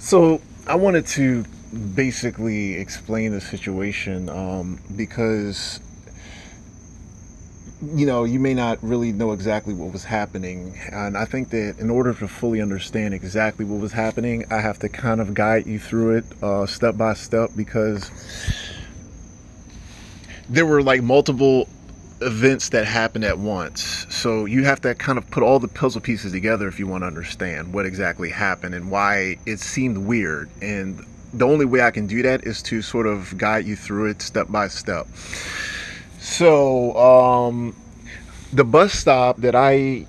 So I wanted to basically explain the situation because you may not really know exactly what was happening, and I think that in order to fully understand exactly what was happening, I have to kind of guide you through it step by step, because there were like multiple events that happened at once. So you have to kind of put all the puzzle pieces together if you want to understand what exactly happened and why it seemed weird. And the only way I can do that is to sort of guide you through it step by step. So the bus stop that I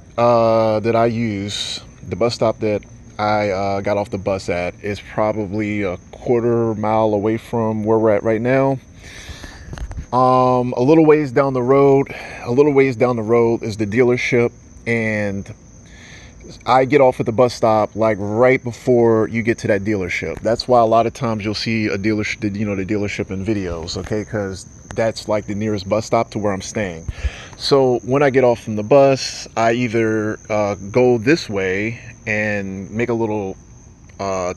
use, the bus stop that I got off the bus at, is probably a quarter mile away from where we're at right now. A little ways down the road, is the dealership, and I get off at the bus stop like right before you get to that dealership. That's why a lot of times you'll see a dealership, the dealership in videos, okay? Because that's like the nearest bus stop to where I'm staying. So when I get off from the bus, I either go this way and make a little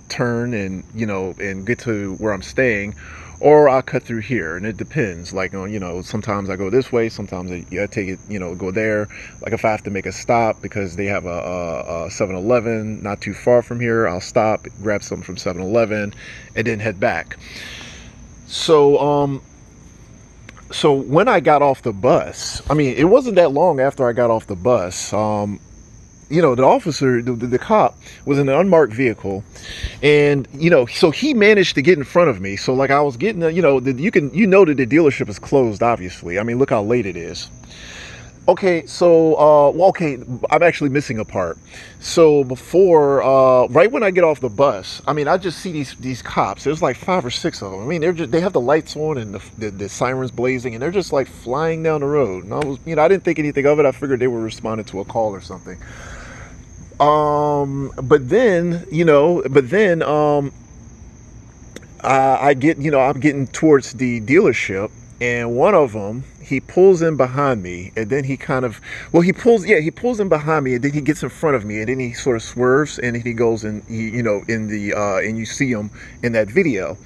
turn and and get to where I'm staying, or I'll cut through here, and it depends. Like, sometimes I go this way, sometimes I take it, go there. Like if I have to make a stop because they have a 7-Eleven not too far from here, I'll stop, grab something from 7-Eleven, and then head back. So so when I got off the bus, I mean, it wasn't that long after I got off the bus. The officer, the cop, was in an unmarked vehicle, and so he managed to get in front of me. So like I was getting, that the the dealership is closed. Obviously, I mean, look how late it is. Okay, so okay, I'm actually missing a part. So before, right when I get off the bus, I mean, I just see these cops. There's like 5 or 6 of them. I mean, they have the lights on and the sirens blazing, and they're just like flying down the road. And I was, I didn't think anything of it. I figured they were responding to a call or something. But then, I get, I'm getting towards the dealership, and one of them, he pulls in behind me, and then he kind of, he pulls in behind me, and then he gets in front of me, and then he sort of swerves, and he goes in, and you see him in that video,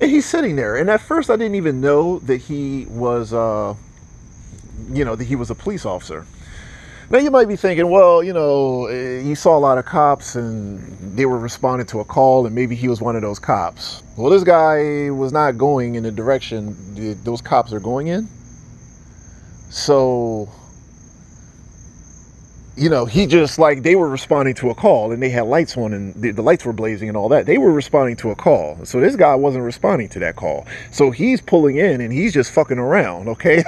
and he's sitting there. And at first I didn't even know that he was, that he was a police officer. Now you might be thinking, well, you saw a lot of cops and they were responding to a call, and maybe he was one of those cops. Well, this guy was not going in the direction those cops are going in. So, he just, like, they were responding to a call, and they had lights on, and the lights were blazing and all that. They were responding to a call. So this guy wasn't responding to that call. So he's pulling in, and he's just fucking around, okay?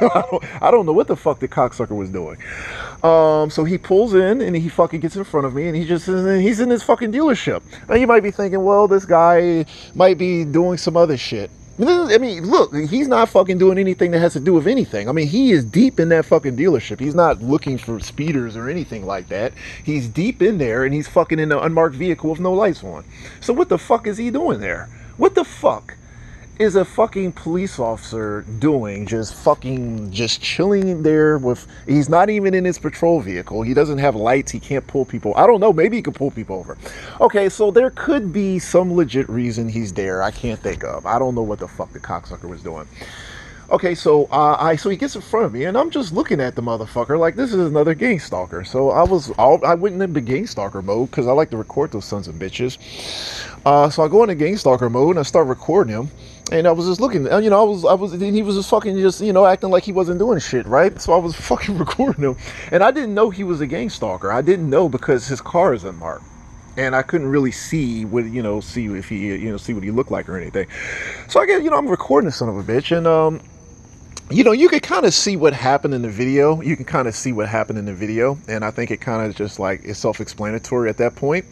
I don't know what the fuck the cocksucker was doing. So he pulls in, and he fucking gets in front of me, and he's in his fucking dealership. Now you might be thinking, well, this guy might be doing some other shit. I mean, look, he's not fucking doing anything that has to do with anything. I mean, he is deep in that fucking dealership. He's not looking for speeders or anything like that. He's deep in there, and he's fucking in an unmarked vehicle with no lights on. So what the fuck is he doing there? What the fuck is a fucking police officer doing, just chilling there with, he's not even in his patrol vehicle, he doesn't have lights, he can't pull people, I don't know, maybe he could pull people over. Okay, so there could be some legit reason he's there, I can't think of. I don't know what the fuck the cocksucker was doing. Okay, so so he gets in front of me, and I'm just looking at the motherfucker like this is another gang stalker. So I went into gang stalker mode because I like to record those sons of bitches. So I go into gang stalker mode and I start recording him, and I was just looking, and he was just fucking acting like he wasn't doing shit, right? So I was fucking recording him, and I didn't know he was a gang stalker. I didn't know because his car is unmarked, and I couldn't really see what see if he see what he looked like or anything. So I get I'm recording this son of a bitch, and you can kind of see what happened in the video. And I think it kind of just like is self-explanatory at that point.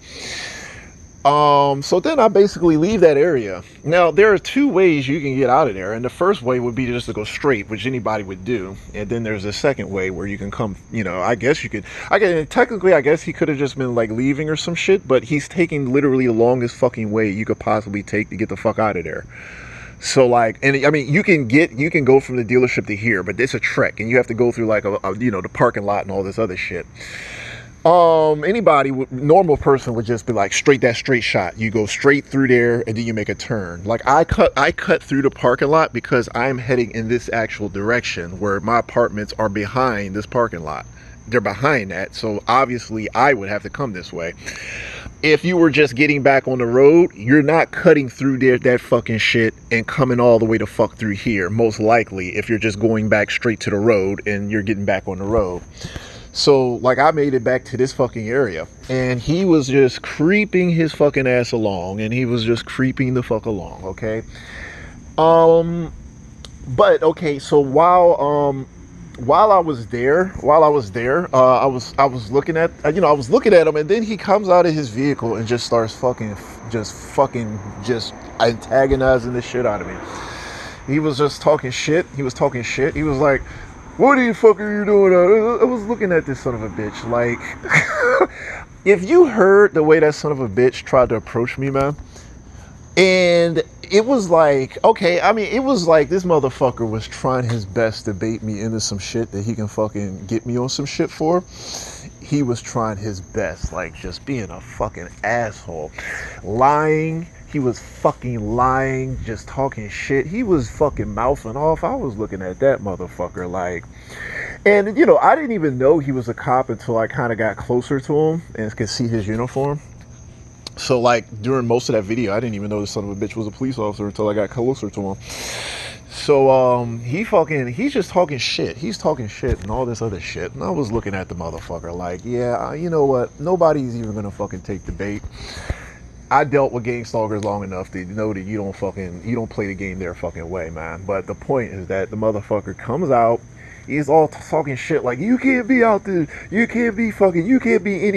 So then I basically leave that area. Now, there are 2 ways you can get out of there. And the first way would be just to go straight, which anybody would do. And then there's a second way where you can come, technically, I guess he could have just been like leaving or some shit, but he's taking literally the longest fucking way you could possibly take to get the fuck out of there. So like, and I mean, you can go from the dealership to here, but it's a trek, and you have to go through like the parking lot and all this other shit. Anybody would, normal person would just be like straight shot. You go straight through there and then you make a turn. Like I cut through the parking lot because I'm heading in this actual direction where my apartments are behind this parking lot. They're behind that, so obviously I would have to come this way. If you were just getting back on the road, you're not cutting through there that fucking shit and coming all the way to fuck through here, most likely, if you're just going back straight to the road and you're getting back on the road. So, like, I made it back to this fucking area, and he was just creeping his fucking ass along, and he was just creeping the fuck along, okay? But, okay, so while I was there, I was looking at, I was looking at him, and then he comes out of his vehicle and just starts just antagonizing the shit out of me. He was just talking shit. He was like, "What the fuck are you doing?" I was looking at this son of a bitch. Like, if you heard the way that son of a bitch tried to approach me, man, and it was like, okay, I mean, it was like this motherfucker was trying his best to bait me into some shit that he can fucking get me on some shit for. He was trying his best, like just being a fucking asshole. Lying. He was fucking lying, just talking shit. He was fucking mouthing off. I was looking at that motherfucker like, and I didn't even know he was a cop until I kind of got closer to him and could see his uniform. So like during most of that video, I didn't even know this son of a bitch was a police officer until I got closer to him. So he's just talking shit. He's talking shit and all this other shit. And I was looking at the motherfucker like, yeah, you know what? Nobody's even gonna fucking take the bait. I dealt with gang stalkers long enough to know that you don't play the game their fucking way, man. But the point is that the motherfucker comes out, he's all talking shit like, you can't be out there, you can't be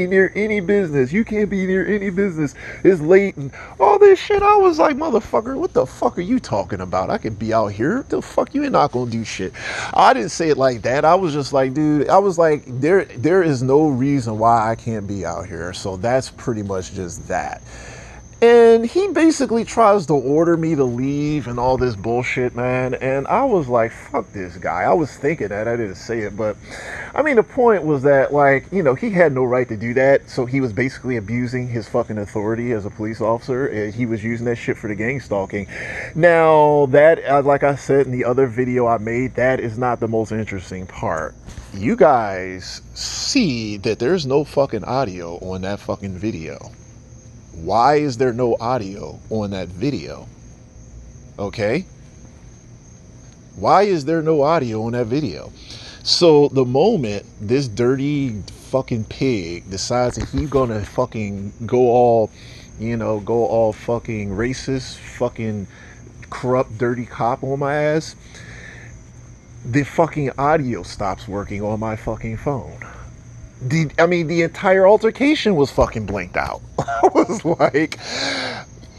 near any business, you can't be near any business, it's late and all this shit. I was like, motherfucker, what the fuck are you talking about? I could be out here, the fuck, you ain't not gonna do shit. I didn't say it like that. I was just like, dude, I was like, there is no reason why I can't be out here. So that's pretty much just that. And he basically tries to order me to leave and all this bullshit, man. And I was like, fuck this guy. I was thinking that. I didn't say it. But, I mean, the point was that, like, he had no right to do that. So he was basically abusing his fucking authority as a police officer. And he was using that shit for the gang stalking. Now, that, like I said in the other video I made, that is not the most interesting part. You guys see that there's no fucking audio on that fucking video. Why is there no audio on that video? Okay? Why is there no audio on that video? So the moment this dirty fucking pig decides that he's gonna fucking go all fucking racist, fucking corrupt, dirty cop on my ass, the fucking audio stops working on my fucking phone. The entire altercation was fucking blanked out. I was like,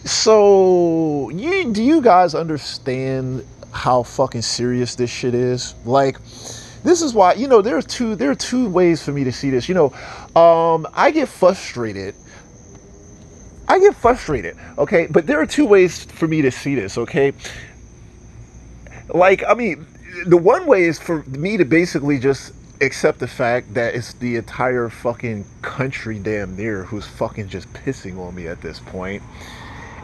so do you guys understand how fucking serious this shit is? Like, this is why, there are two ways for me to see this. I get frustrated. Okay, but there are two ways for me to see this, okay? Like, I mean, the one way is for me to basically just accept the fact that it's the entire fucking country damn near who's fucking just pissing on me at this point.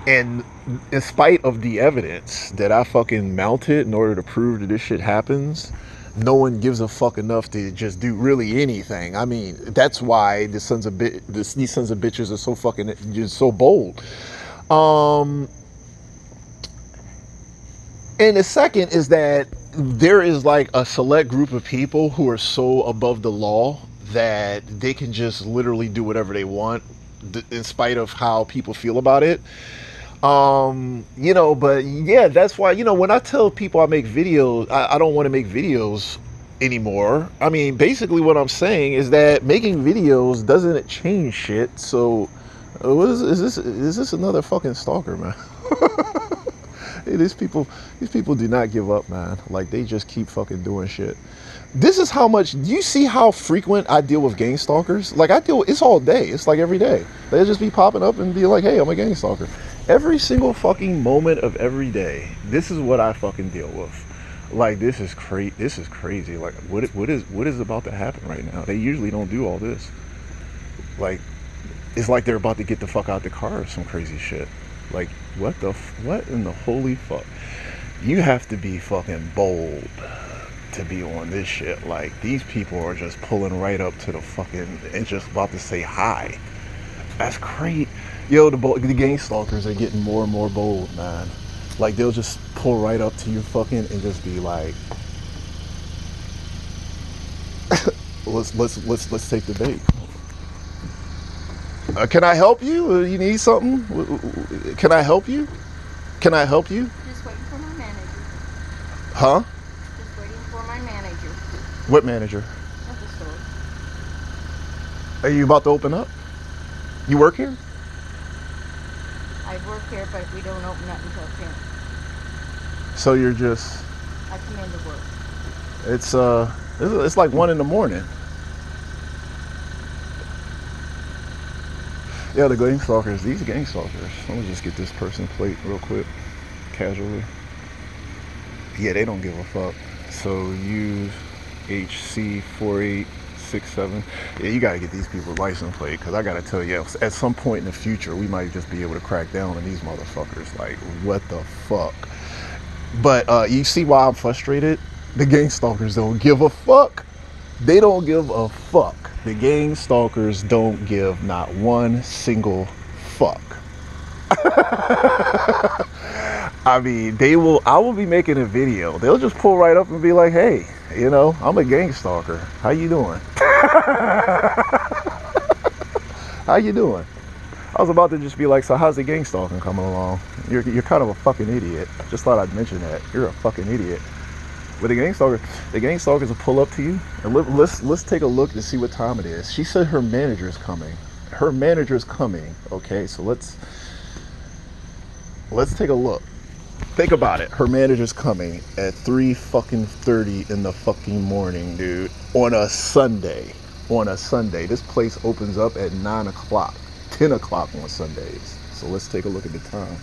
And in spite of the evidence that I fucking mounted in order to prove that this shit happens, no one gives a fuck enough to just do really anything. I mean, that's why these sons of bitches are so fucking just so bold. And the second is that there is like a select group of people who are so above the law that they can just literally do whatever they want in spite of how people feel about it. But yeah, that's why, when I tell people I make videos, I don't want to make videos anymore. I mean, basically what I'm saying is that making videos doesn't change shit. So is this another fucking stalker, man? Hey, these people do not give up, man. Like, they just keep fucking doing shit. This is how much, do you see how frequent I deal with gang stalkers? Like, it's all day. It's like every day. They'll just be popping up and be like, hey, I'm a gang stalker. Every single fucking moment of every day, this is what I fucking deal with. Like, this is crazy. Like, what is about to happen right now? They usually don't do all this. Like, it's like they're about to get the fuck out the car or some crazy shit. Like, what in the holy fuck? You have to be fucking bold to be on this shit. Like, these people are just pulling right up to the fucking and just about to say hi. That's crazy. Yo, the gang stalkers are getting more and more bold, man. Like, they'll just pull right up to you fucking and just be like, let's take the bait. Can I help you? You need something? Can I help you? Can I help you? Just waiting for my manager. Huh? Just waiting for my manager. What manager? At the store. Are you about to open up? You work here? I work here, but we don't open up until 10. So you're just... I come in to work. It's like 1 in the morning. Yeah, the gang stalkers. These gang stalkers. Let me just get this person's plate real quick, casually. Yeah, they don't give a fuck. So use HC4867. Yeah, you gotta get these people's license plate, because I gotta tell you, at some point in the future, we might just be able to crack down on these motherfuckers. Like, what the fuck? But you see why I'm frustrated? The gang stalkers don't give a fuck. They don't give a fuck. The gang stalkers don't give not one single fuck. I mean, I will be making a video. They'll just pull right up and be like, hey, you know, I'm a gang stalker. How you doing? How you doing? I was about to just be like, so how's the gang stalking coming along? You're kind of a fucking idiot. Just thought I'd mention that. You're a fucking idiot. But the gang stalkers will pull up to you, and let's take a look to see what time it is. She said her manager's coming. Her manager's coming. Okay, so let's take a look. Think about it. Her manager's coming at 3:30 in the fucking morning, dude. On a Sunday. On a Sunday. This place opens up at 9 o'clock, 10 o'clock on Sundays. So let's take a look at the time.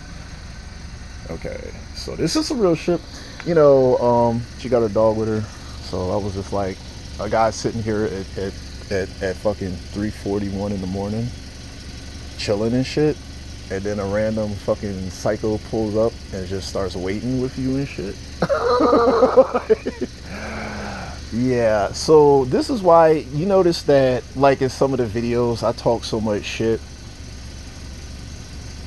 Okay, so this is some real shit. You know, she got her dog with her, so I was just like, a guy sitting here at fucking 3:41 in the morning, chilling and shit, and then a random fucking psycho pulls up and just starts waiting with you and shit. Yeah, so this is why you notice that, like, in some of the videos I talk so much shit.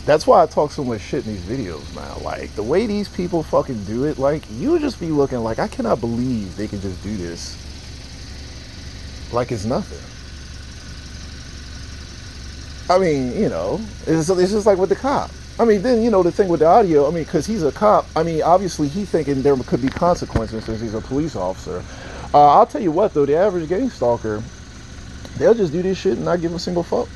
That's why I talk so much shit in these videos, man. Like, the way these people fucking do it, like, you just be looking like, I cannot believe they can just do this like it's nothing. I mean, you know, it's just like with the cop. I mean, then, you know, the thing with the audio, I mean, because he's a cop, I mean, obviously he's thinking there could be consequences since he's a police officer. I'll tell you what, though, the average gang stalker, they'll just do this shit and not give a single fuck.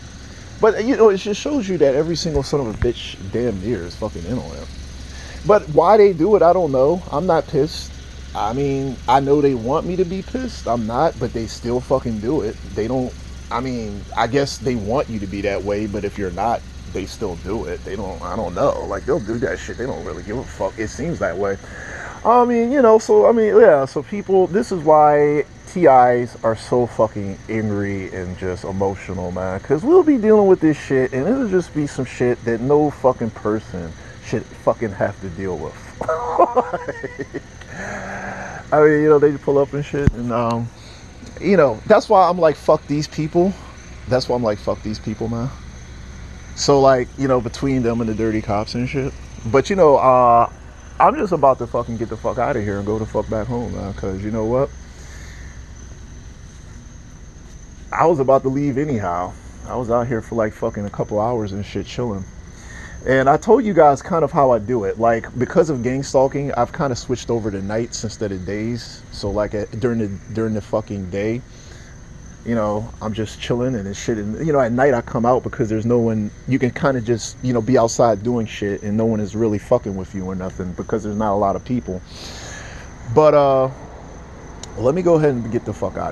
But, you know, it just shows you that every single son of a bitch damn near is fucking in on it. But why they do it, I don't know. I'm not pissed. I mean, I know they want me to be pissed. I'm not, but they still fucking do it. They don't, I mean, I guess they want you to be that way, but if you're not, they still do it. They don't, I don't know. Like, they'll do that shit. They don't really give a fuck. It seems that way. I mean, you know, so, I mean, yeah, so people, this is why TIs are so fucking angry and just emotional, man, because we'll be dealing with this shit, and it'll just be some shit that no fucking person should fucking have to deal with. I mean, you know, they pull up and shit, and, you know, that's why I'm like, fuck these people. That's why I'm like, fuck these people, man. So, like, you know, between them and the dirty cops and shit. But, you know, I'm just about to fucking get the fuck out of here and go the fuck back home, man, because you know what? I was about to leave anyhow. I was out here for like fucking a couple hours and shit chilling. And I told you guys kind of how I do it. Like, because of gang stalking, I've kind of switched over to nights instead of days. So like during the fucking day, you know, I'm just chilling and shit. And, you know, at night I come out because there's no one, you can kind of just, you know, be outside doing shit and no one is really fucking with you or nothing because there's not a lot of people. But let me go ahead and get the fuck out.